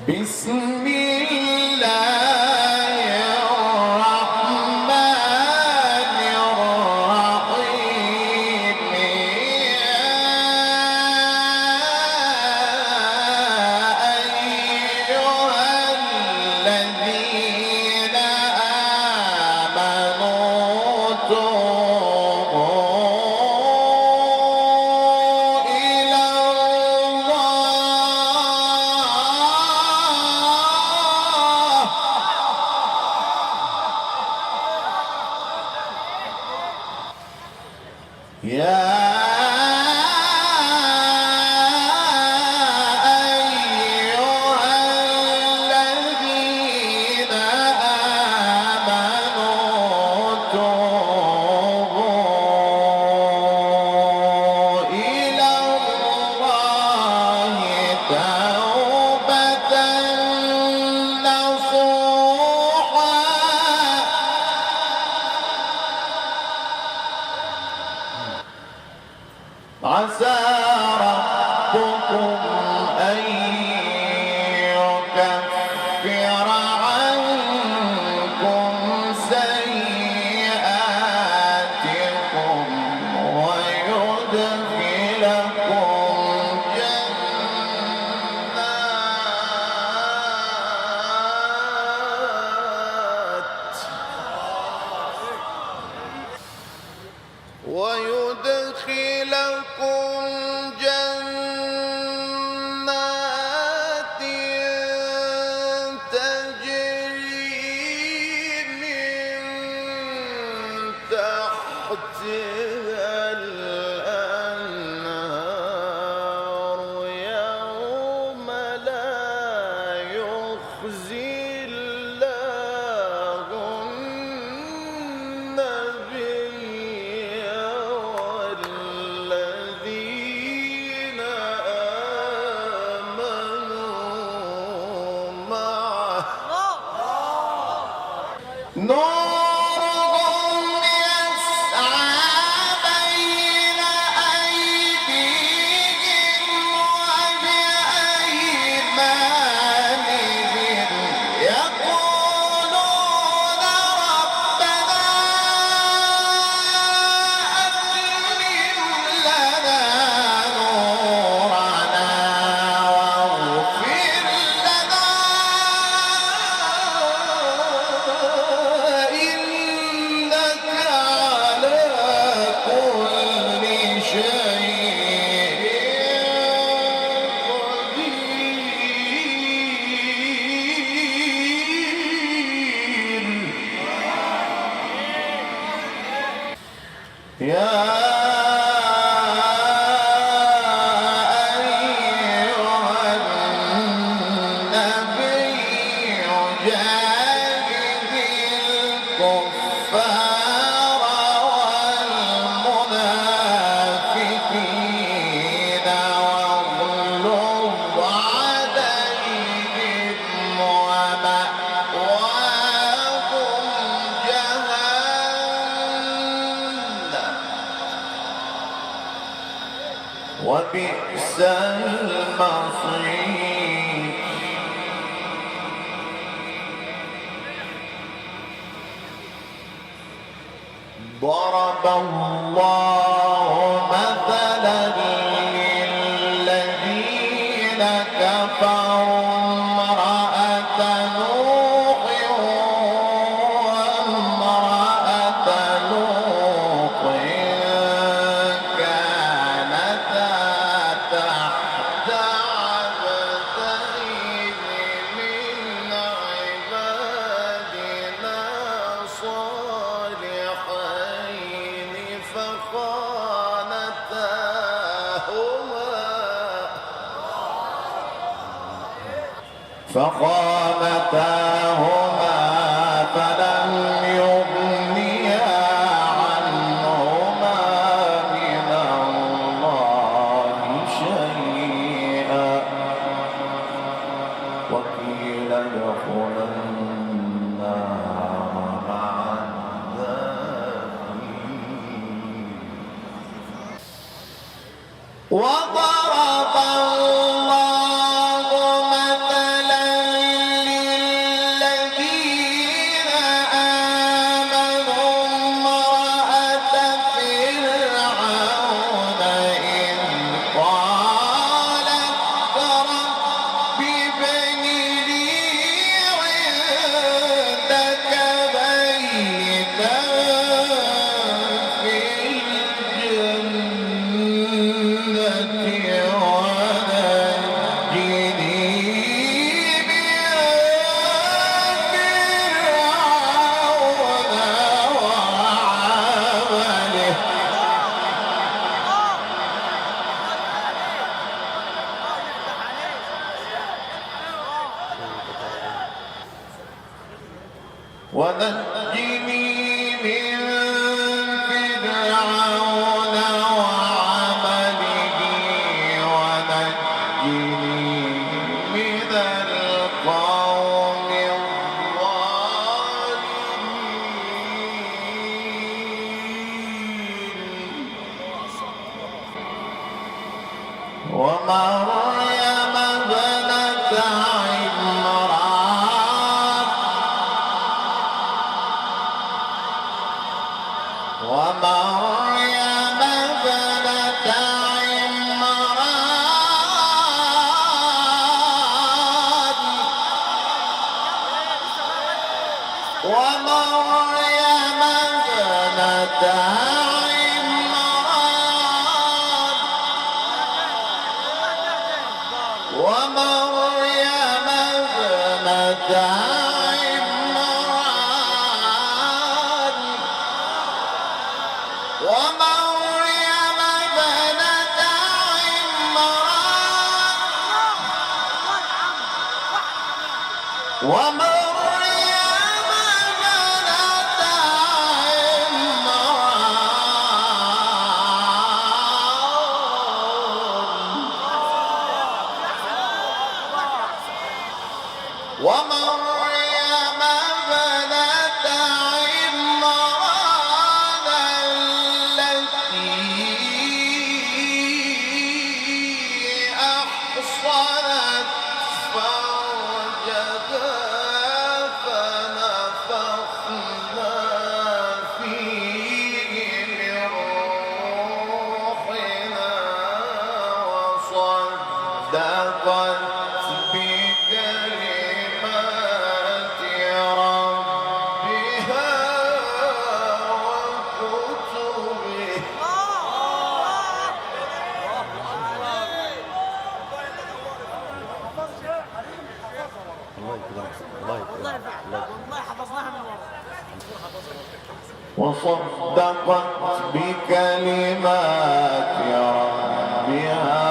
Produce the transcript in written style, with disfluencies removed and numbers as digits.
بسم الله الرحمن الرحيم يا أيها الذين آمنوا توبوا إلى يا أيها الذين آمنوا توبوا إلى الله توبة نصوحا عسى ربكم أن يكفر عنكم سيئاتكم ويدخلكم جنات تجري من تحتها الأنهار يوم لا يخزي الله النبي والذين آمنوا معه نورهم يسعى بين أيديهم وبأيمانهم يقولون ربنا أتمم لنا نورنا واغفر لنا إنك على كل شيء قدير يا أيها النبي جاهد الكفار والمنافقين واغلظ عليهم ومأواهم جهنم وبئس المصير ضرب الله مثلا للذين كفروا امرأة نوح وامرأة لوط كانتا تحت عبدين من عبادنا صالحين فخانتاهما فلم يغنيا عنهما من الله شيئا وقيل ادخلا النار مع الداخلين وضرب الله مثلا ونجني من فرعون وعمله ونجني من القوم الظالمين ومريم ابنة عمران ومريم ابنة عمران ومريم ابنة عمران ومريم ابنة عمران ومريم ابنة عمران ومريم ابنة عمران ومريم ابنة عمران التي أحصنت فرجها فنفخنا فيه من روحنا وصدقت بكلمات ربها وكتبه وصدقت بكلمات ربها